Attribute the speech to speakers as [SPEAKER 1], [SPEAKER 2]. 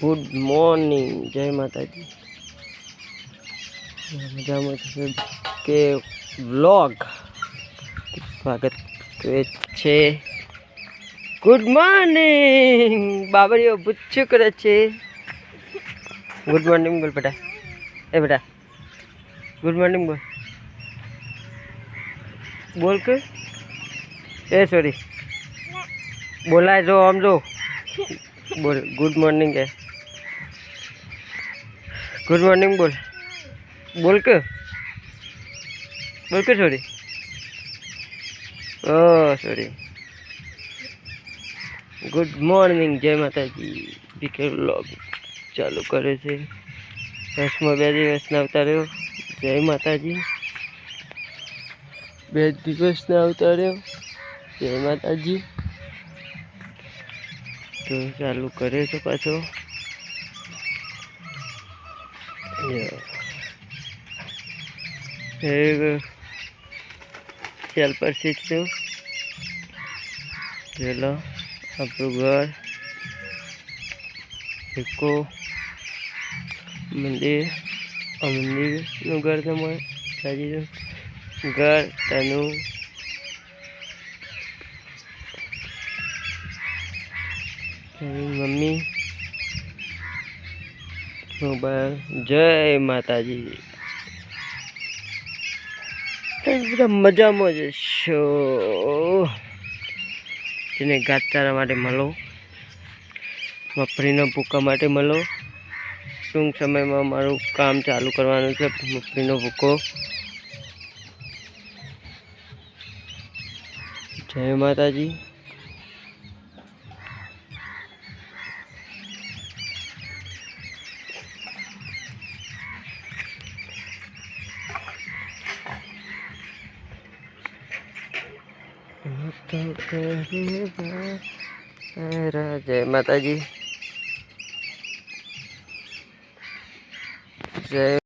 [SPEAKER 1] Good morning, જય માતાજી. મજામાં કે વ્લોગ સ્વાગત છે. ગુડ મોર્નિંગ બાબરીઓ બુચ્ચું કરે છે. ગુડ મોર્નિંગ બોલ બેટા. એ બેટા ગુડ મોર્નિંગ બોલ. બોલ કે એ સોરી બોલાય જો આમ જો બોલ ગુડ મોર્નિંગ કે ગુડ મોર્નિંગ બોલ. બોલ કે સોરી ઓ સોરી. ગુડ મોર્નિંગ, જય માતાજી. બીકે વ્લોગ ચાલુ કરે છે. 10મા 2 દિવસના અવતાર્યો. જય માતાજી. 2 દિવસના અવતાર્યો. જય માતાજી. તો ચાલુ કરે છે પાછો. ચાલ પર શીખશું. ચલો આપણું ઘર એકો મંદિર. આ મંદિરનું ઘર તમારે સાજીનું ઘર તનું મમ્મી મોબાઈલ. જય માતાજી. બધા મજામાં જ છો. તેને ઘાસચારા માટે મળો, મગફળીના ભૂકા માટે મળો. ટૂંક સમયમાં મારું કામ ચાલુ કરવાનું છે. મગફળીનો ભૂકો. જય માતાજી. જય માતાજી. જય